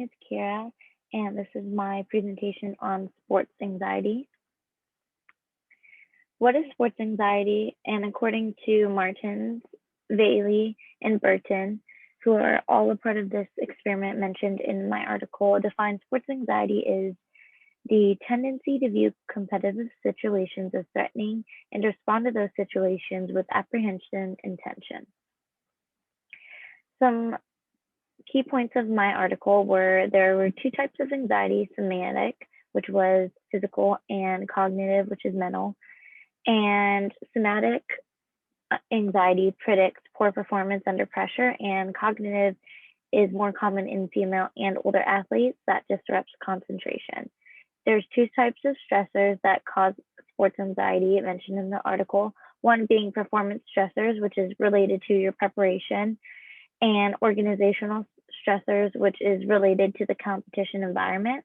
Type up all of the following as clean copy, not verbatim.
is Kira, and this is my presentation on sports anxiety. What is sports anxiety? And according to Martins, Bailey, and Burton, who are all a part of this experiment mentioned in my article, define sports anxiety is the tendency to view competitive situations as threatening and respond to those situations with apprehension and tension. Some key points of my article were there were two types of anxiety: somatic, which was physical, and cognitive, which is mental. And somatic anxiety predicts poor performance under pressure, and cognitive is more common in female and older athletes that disrupts concentration. There's two types of stressors that cause sports anxiety mentioned in the article. One being performance stressors, which is related to your preparation, and organizational stressors, which is related to the competition environment.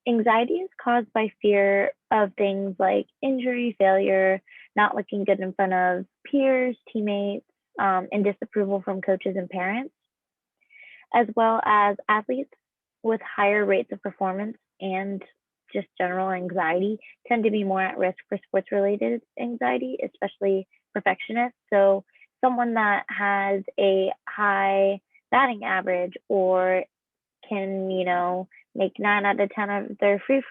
Anxiety is caused by fear of things like injury, failure, not looking good in front of peers, teammates, and disapproval from coaches and parents, as well as athletes with higher rates of performance and just general anxiety tend to be more at risk for sports related anxiety, especially perfectionists. So someone that has a high batting average or can, make 9 out of 10 of their free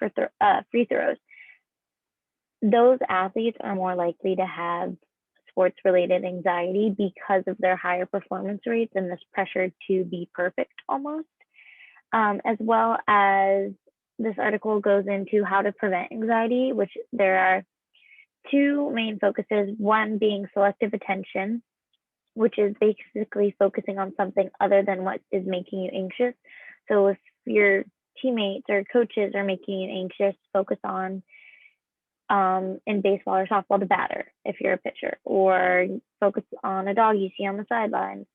throws, those athletes are more likely to have sports related anxiety because of their higher performance rates and this pressure to be perfect almost. As well as this article goes into how to prevent anxiety, which there are two main focuses, one being selective attention, which is basically focusing on something other than what is making you anxious. So if your teammates or coaches are making you anxious, focus on in baseball or softball the batter if you're a pitcher, or focus on a dog you see on the sidelines.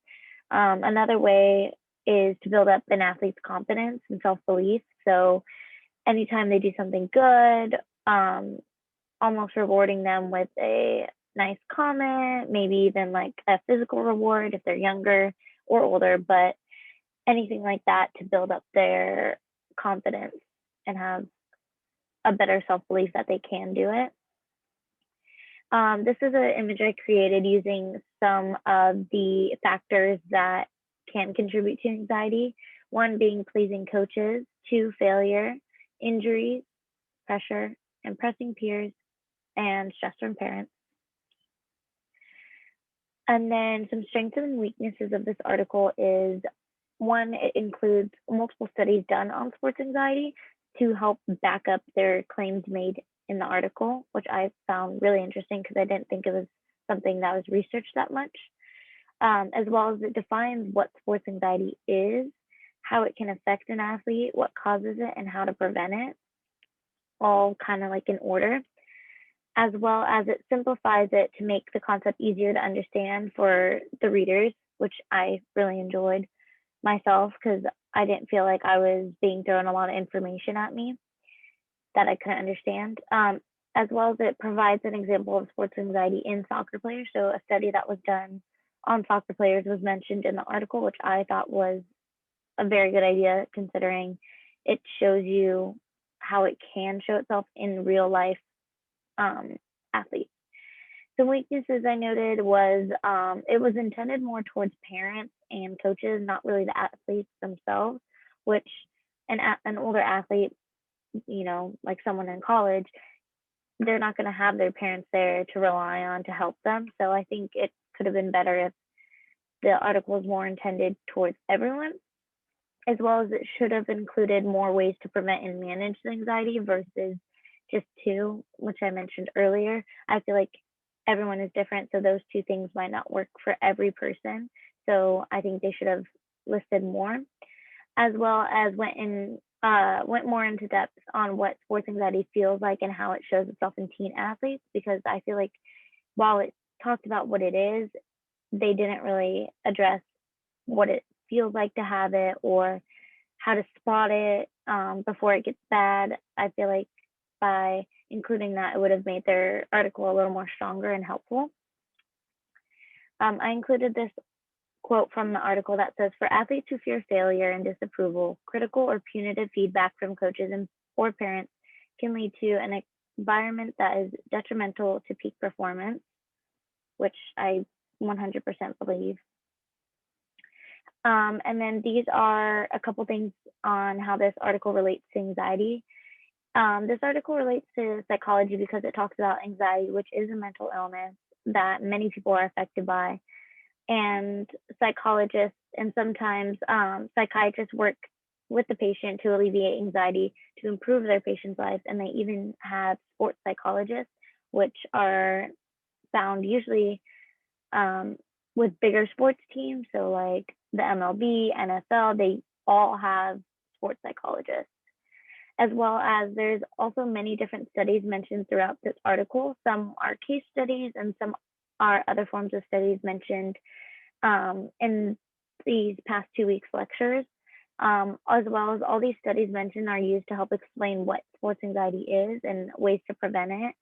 Another way is to build up an athlete's confidence and self-belief. So anytime they do something good, almost rewarding them with a nice comment, maybe even like a physical reward if they're younger or older, but anything like that to build up their confidence and have a better self-belief that they can do it. This is an image I created using some of the factors that can contribute to anxiety. One being pleasing coaches, two, failure, injuries, pressure, impressing peers, and stress from parents. And then some strengths and weaknesses of this article is one, it includes multiple studies done on sports anxiety to help back up their claims made in the article, which I found really interesting because I didn't think it was something that was researched that much. As well as it defines what sports anxiety is, how it can affect an athlete, what causes it, and how to prevent it, all kind of like in order, as well as it simplifies it to make the concept easier to understand for the readers, which I really enjoyed myself because I didn't feel like I was being thrown a lot of information at me that I couldn't understand. As well as it provides an example of sports anxiety in soccer players. So a study that was done on soccer players was mentioned in the article, which I thought was a very good idea considering it shows you how it can show itself in real life athletes. Some weaknesses I noted was it was intended more towards parents and coaches, not really the athletes themselves, which an older athlete, like someone in college, they're not going to have their parents there to rely on to help them. So I think it could have been better if the article was more intended towards everyone, as well as it should have included more ways to prevent and manage the anxiety versus just two, which I mentioned earlier. I feel like everyone is different, so those two things might not work for every person. So I think they should have listed more, as well as went more into depth on what sports anxiety feels like and how it shows itself in teen athletes, because I feel like while it talked about what it is, they didn't really address what it feels like to have it or how to spot it before it gets bad. I feel like by including that, it would have made their article a little more stronger and helpful. I included this quote from the article that says, "For athletes who fear failure and disapproval, critical or punitive feedback from coaches or parents can lead to an environment that is detrimental to peak performance," which I 100% believe. And then these are a couple things on how this article relates to anxiety. This article relates to psychology because it talks about anxiety, which is a mental illness that many people are affected by. And psychologists and sometimes psychiatrists work with the patient to alleviate anxiety to improve their patient's lives. And they even have sports psychologists, which are found usually with bigger sports teams. So, like the MLB, NFL, they all have sports psychologists. As well as there's also many different studies mentioned throughout this article. Some are case studies and some are other forms of studies mentioned in these past 2 weeks lectures, as well as all these studies mentioned are used to help explain what sports anxiety is and ways to prevent it.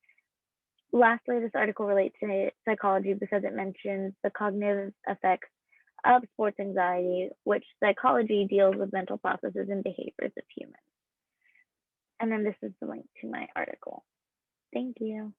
Lastly, this article relates to psychology because it mentions the cognitive effects of sports anxiety, which psychology deals with mental processes and behaviors of humans. And then this is the link to my article. Thank you.